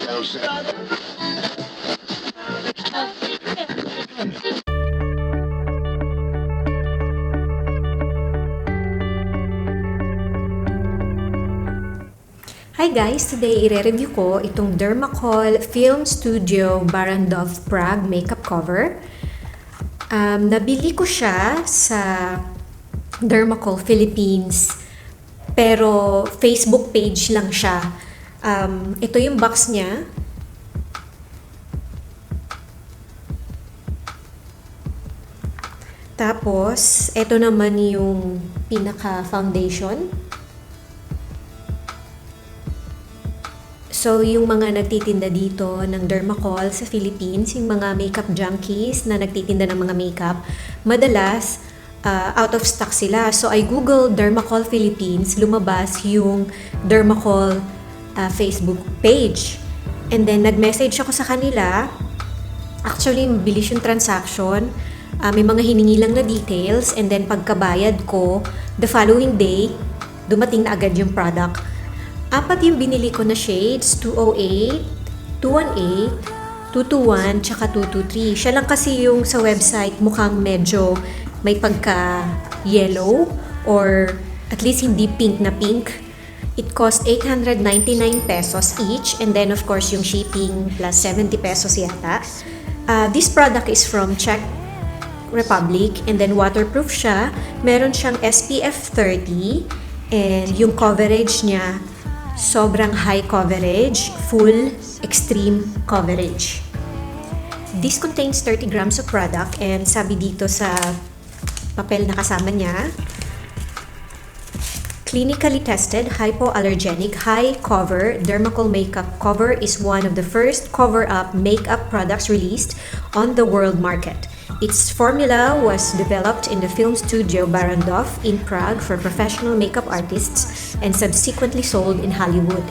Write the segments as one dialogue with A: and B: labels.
A: Hi guys! Today i-review ko itong Dermacol Film Studio Barrandov Prague makeup cover. Nabili ko siya sa Dermacol Philippines, pero Facebook page lang siya. Ito yung box niya. Tapos, ito naman yung pinaka-foundation. So, yung mga nagtitinda dito ng Dermacol sa Philippines, yung mga makeup junkies na nagtitinda ng mga makeup, madalas out of stock sila. So, I googled Dermacol Philippines, lumabas yung Dermacol Facebook page. And then, nag-message ako sa kanila. Actually, mabilis yung transaction. May mga hiningi lang na details. And then, pagkabayad ko, the following day, dumating na agad yung product. Apat yung binili ko na shades, 208, 218, 221, tsaka 223. Siya lang kasi yung sa website mukhang medyo may pagka-yellow or at least hindi pink na pink. It cost 899 pesos each, and then of course yung shipping plus 70 pesos yata. This product is from Czech Republic, and then waterproof siya. Meron siyang SPF 30, and yung coverage niya sobrang high coverage, full extreme coverage. This contains 30 grams of product, and sabi dito sa papel na kasama niya, clinically tested, hypoallergenic, high cover Dermacol makeup cover is one of the first cover-up makeup products released on the world market. Its formula was developed in the film studio Barrandov in Prague for professional makeup artists and subsequently sold in Hollywood.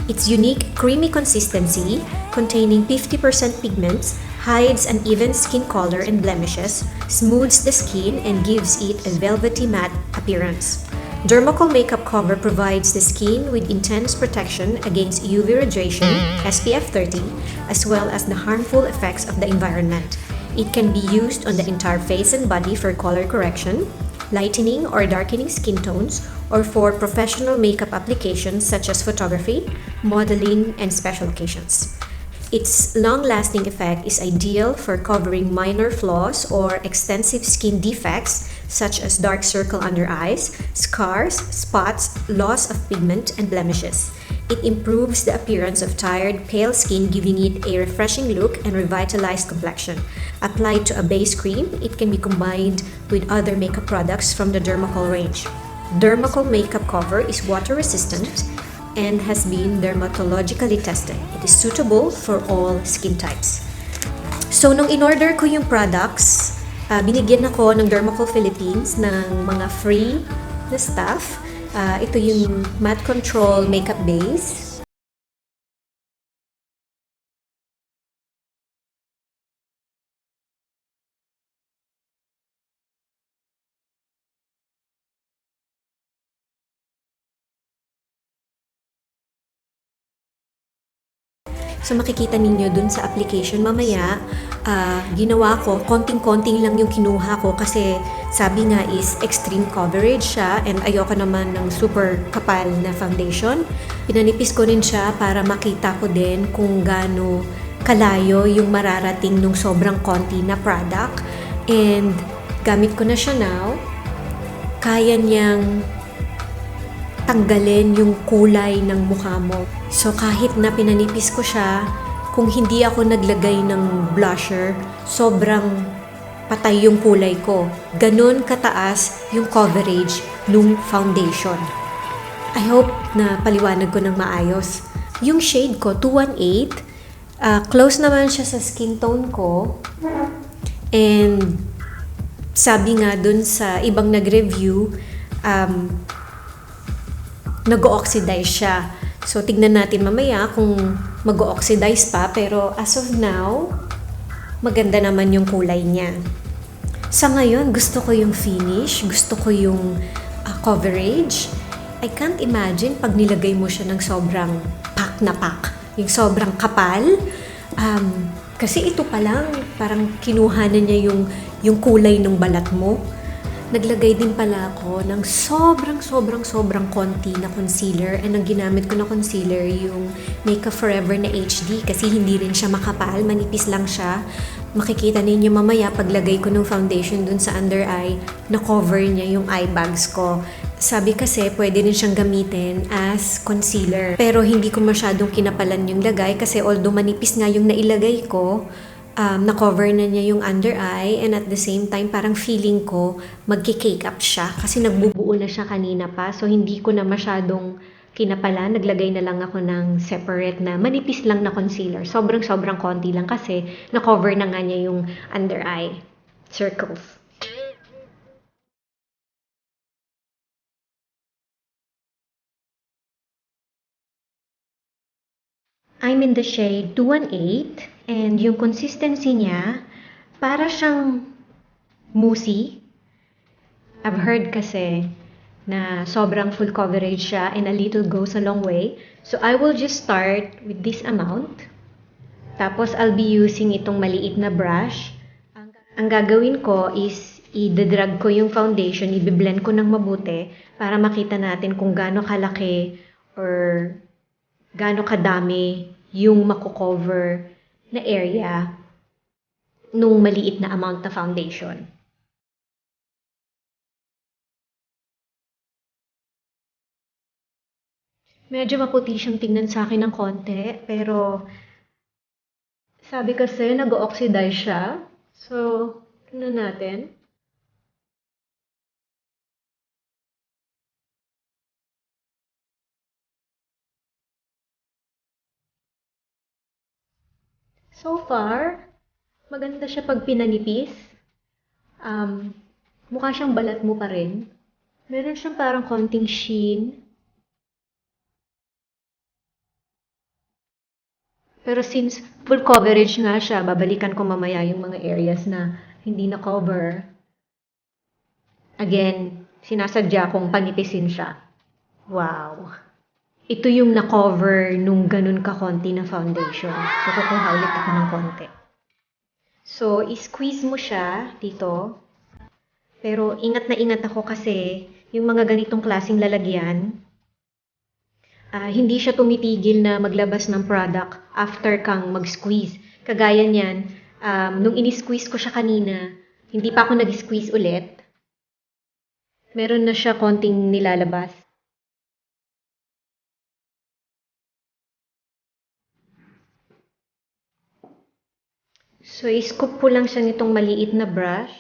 A: Its unique creamy consistency, containing 50% pigments, hides uneven skin color and blemishes, smooths the skin, and gives it a velvety matte appearance. Dermacol makeup cover provides the skin with intense protection against UV radiation, SPF 30, as well as the harmful effects of the environment. It can be used on the entire face and body for color correction, lightening or darkening skin tones, or for professional makeup applications such as photography, modeling, and special occasions. Its long-lasting effect is ideal for covering minor flaws or extensive skin defects such as dark circle under eyes, scars, spots, loss of pigment, and blemishes. It improves the appearance of tired, pale skin, giving it a refreshing look and revitalized complexion. Applied to a base cream, it can be combined with other makeup products from the Dermacol range. Dermacol makeup cover is water-resistant and has been dermatologically tested. It is suitable for all skin types. So, nung in-order ko yung products, binigyan ako ng Dermacol Philippines ng mga free na stuff. Ito yung matte control makeup base. So makikita ninyo dun sa application mamaya, ginawa ko, konting-konting lang yung kinuha ko kasi sabi nga is extreme coverage siya and ayoko naman ng super kapal na foundation. Pinanipis ko rin siya para makita ko din kung gaano kalayo yung mararating nung sobrang konti na product. And gamit ko na siya now. Kaya niyang tanggalin yung kulay ng mukha mo. So kahit na pinanipis ko siya, kung hindi ako naglagay ng blusher, sobrang patay yung kulay ko. Ganon kataas yung coverage nung foundation. I hope na paliwanag ko ng maayos. Yung shade ko, 218, close naman siya sa skin tone ko. And sabi nga dun sa ibang nag-review, nag-oxidize siya. So, tignan natin mamaya kung mag-oxidize pa. Pero as of now, maganda naman yung kulay niya. Sa ngayon, gusto ko yung finish. Gusto ko yung coverage. I can't imagine pag nilagay mo siya ng sobrang pack na pack yung sobrang kapal. Kasi ito pa lang, parang kinuha na niya yung kulay ng balat mo. Naglagay din pala ako ng sobrang konti na concealer. And ang ginamit ko na concealer, yung Makeup Forever na HD kasi hindi rin siya makapal, manipis lang siya. Makikita ninyo mamaya paglagay ko ng foundation dun sa under eye, na-cover niya yung eye bags ko. Sabi kasi pwede rin siyang gamitin as concealer. Pero hindi ko masyadong kinapalan yung lagay kasi although manipis nga yung nailagay ko, na-cover na niya yung under eye and at the same time parang feeling ko magki-cake up siya kasi nagbubuo na siya kanina pa so hindi ko na masyadong kinapalan, naglagay na lang ako ng separate na manipis lang na concealer. Sobrang konti lang kasi na-cover na nga niya yung under eye circles. I'm in the shade 218 and yung consistency niya para siyang moussey. I've heard kasi na sobrang full coverage siya and a little goes a long way. So I will just start with this amount. Tapos I'll be using itong maliit na brush. Ang gagawin ko is i-drag ko yung foundation, i-blend ko ng mabuti para makita natin kung gaano kalaki or gaano kadami yung mako-cover na area nung maliit na amount na foundation. Medyo maputi siyang tingnan sa akin ng konti, pero sabi kasi nag-oxidize siya. So, tingnan natin. So far, maganda siya pag pinanipis. Mukha siyang balat mo pa rin. Meron siyang parang konting sheen. Pero since full coverage nga siya, babalikan ko mamaya yung mga areas na hindi na cover. Again, sinasadya kong panipisin siya. Wow! Ito yung na-cover nung ganun ka-konti na foundation. So, kukuha ulit ako ng konti. So, i-squeeze mo siya dito. Pero ingat na ingat ako kasi yung mga ganitong klaseng lalagyan, hindi siya tumitigil na maglabas ng product after kang mag-squeeze. Kagaya niyan, nung ini-squeeze ko siya kanina, hindi pa ako nag-squeeze ulit. Meron na siya konting nilalabas. So, i-scoop ko lang siya nitong maliit na brush.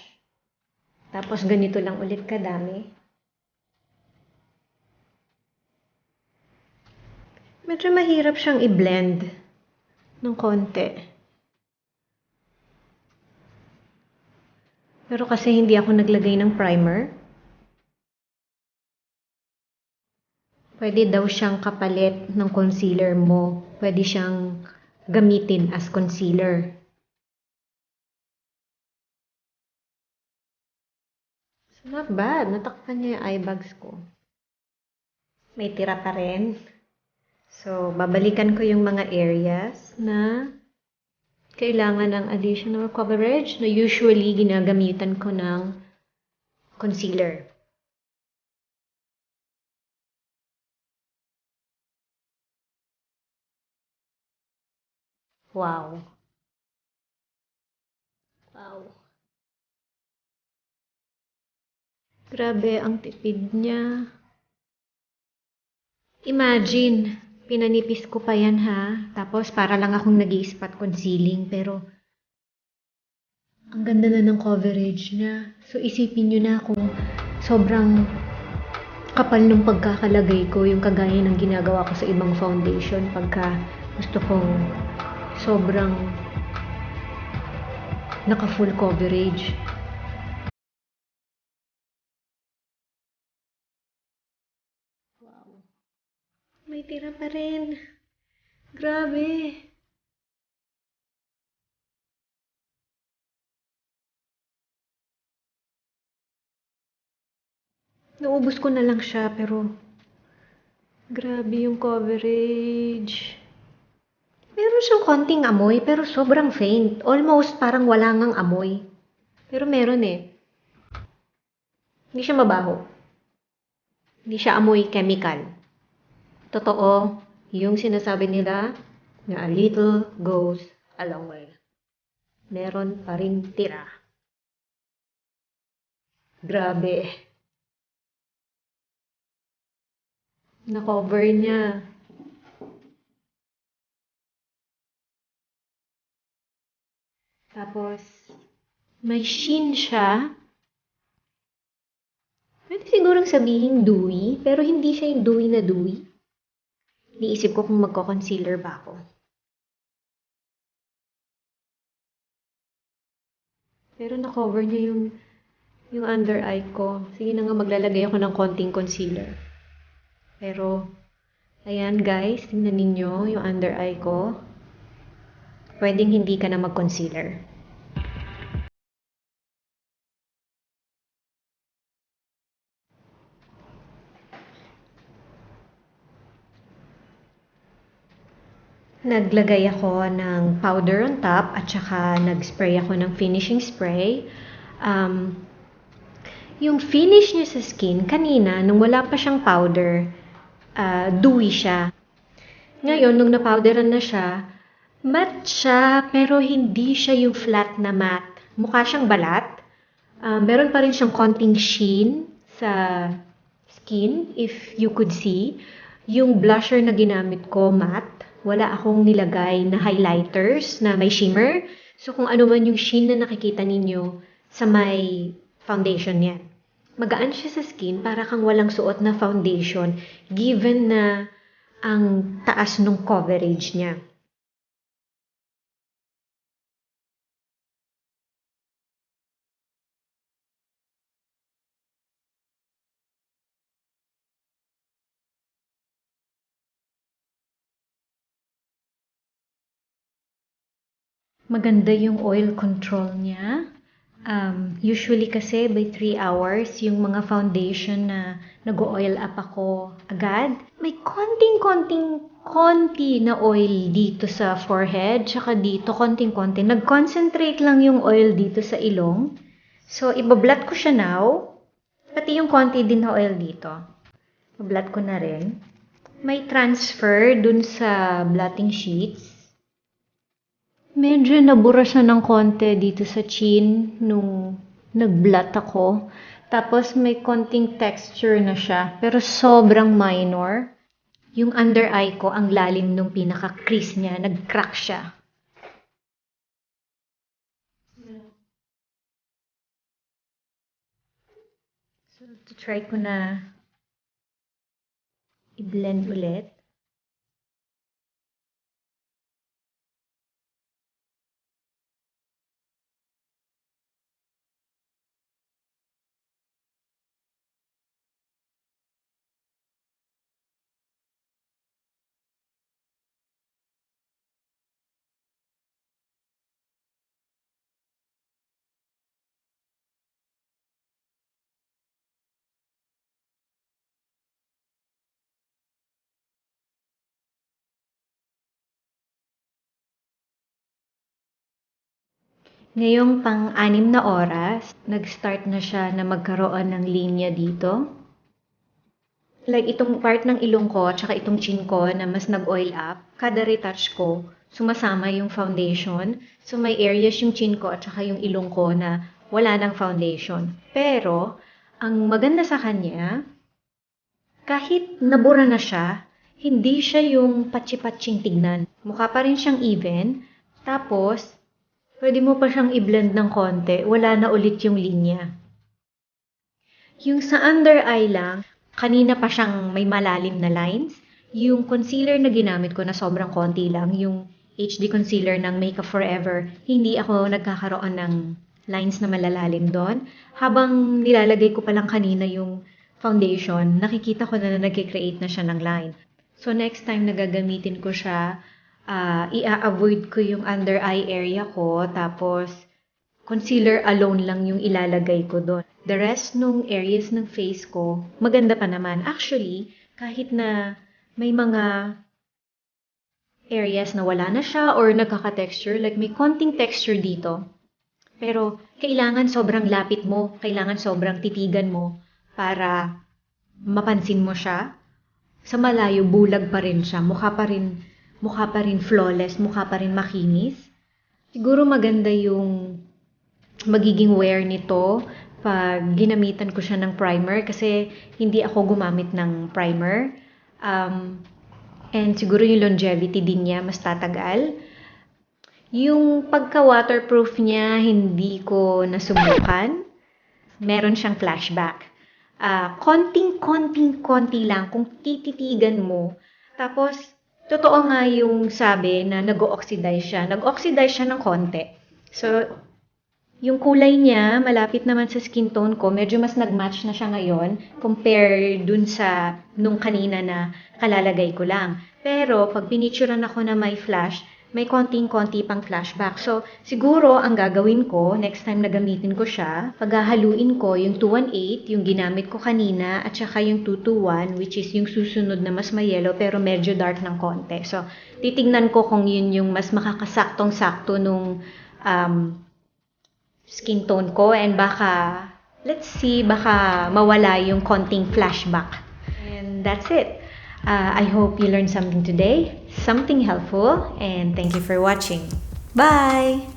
A: Tapos, ganito lang ulit kadami. Medyo mahirap siyang i-blend ng konti. Pero kasi hindi ako naglagay ng primer, pwede daw siyang kapalit ng concealer mo. Pwede siyang gamitin as concealer. So, not bad. Natakpan niya yung eye bags ko. May tira pa rin. So, babalikan ko yung mga areas na kailangan ng additional coverage na usually ginagamitan ko ng concealer. Wow. Wow. Grabe, ang tipid niya. Imagine, pinanipis ko pa yan ha. Tapos para lang akong nag-i-spot concealing. Pero, ang ganda na ng coverage niya. So, isipin nyo na kung sobrang kapal nung pagkakalagay ko, yung kagaya ng ginagawa ko sa ibang foundation pagka gusto kong sobrang naka-full coverage. Wow. May tira pa rin. Grabe. Naubos ko na lang siya pero grabe yung coverage. Meron siyang konting amoy pero sobrang faint. Almost parang wala ngang amoy. Pero meron eh. Hindi siya mabaho. Hindi siya amoy chemical. Totoo, yung sinasabi nila na a little goes a long way. Meron pa rin tira. Grabe. Na-cover niya. Tapos, may sheen siya. Pwede sigurang sabihin dewy, pero hindi siya yung dewy na dewy. Niisip ko kung magko-concealer ba ako. Pero na-cover niya yung under eye ko. Sige na nga, maglalagay ako ng konting concealer. Pero, ayan guys, tingnan ninyo yung under eye ko. Pwedeng hindi ka na mag-concealer. Naglagay ako ng powder on top at saka nag-spray ako ng finishing spray. Yung finish niya sa skin, kanina, nung wala pa siyang powder, dewy siya. Ngayon, nung na-powderan na siya, matte siya, pero hindi siya yung flat na matte. Mukha siyang balat. Meron pa rin siyang konting sheen sa skin, if you could see. Yung blusher na ginamit ko, matte. Wala akong nilagay na highlighters na may shimmer. So, kung ano man yung sheen na nakikita ninyo sa may foundation yan. Magaan siya sa skin para kang walang suot na foundation given na ang taas ng coverage niya. Maganda yung oil control niya. Usually kasi by 3 hours, yung mga foundation na nag-oil up ako agad, may konti na oil dito sa forehead, tsaka dito konting-konti. Nag-concentrate lang yung oil dito sa ilong. So, ibablat ko siya now. Pati yung konti din na oil dito. Ibablat ko na rin. May transfer dun sa blotting sheets. Medyo nabura siya ng konti dito sa chin nung nag-blot ako. Tapos may konting texture na siya, pero sobrang minor. Yung under eye ko, ang lalim nung pinaka-crease niya, nag-crack siya. So, try ko na i-blend ulit. Ngayong pang-anim na oras, nag-start na siya na magkaroon ng linya dito. Like itong part ng ilong ko at saka itong chin ko na mas nag-oil up, kada retouch ko, sumasama yung foundation. So may areas yung chin ko at saka yung ilong ko na wala ng foundation. Pero, ang maganda sa kanya, kahit nabura na siya, hindi siya yung patsi-patsing tignan. Mukha pa rin siyang even. Tapos, pwede mo pa siyang i-blend ng konti, wala na ulit yung linya. Yung sa under eye lang, kanina pa siyang may malalim na lines. Yung concealer na ginamit ko na sobrang konti lang, yung HD concealer ng Makeup Forever, hindi ako nagkakaroon ng lines na malalalim doon. Habang nilalagay ko pa lang kanina yung foundation, nakikita ko na nag-create na siya ng line. So next time na gagamitin ko siya, i-avoid ko yung under eye area ko, tapos concealer alone lang yung ilalagay ko doon. The rest nung areas ng face ko, maganda pa naman. Actually, kahit na may mga areas na wala na siya or nagkaka-texture, like may konting texture dito. Pero kailangan sobrang lapit mo, kailangan sobrang titigan mo para mapansin mo siya. Sa malayo, bulag pa rin siya, mukha pa rin flawless, mukha pa rin makinis. Siguro maganda yung magiging wear nito pag ginamitan ko siya ng primer kasi hindi ako gumamit ng primer. And siguro yung longevity din niya mas tatagal. Yung pagka-waterproof niya, hindi ko nasubukan. Meron siyang flashback. Konti lang kung tititigan mo. Tapos, totoo nga yung sabi na nag-oxidize siya. Nag-oxidize siya ng konti. So, yung kulay niya, malapit naman sa skin tone ko. Medyo mas nag-match na siya ngayon compare dun sa nung kanina na kalalagay ko lang. Pero, pag pinicturean ako na may flash, may konting-konti pang flashback. So, siguro ang gagawin ko, next time na gamitin ko siya, paghahaluin ko yung 218, yung ginamit ko kanina, at saka yung 221, which is yung susunod na mas may yellow pero medyo dark ng konti. So, titignan ko kung yun yung mas makakasaktong-sakto nung skin tone ko and baka, let's see, baka mawala yung konting flashback. And that's it. I hope you learned something today, something helpful, and thank you for watching. Bye!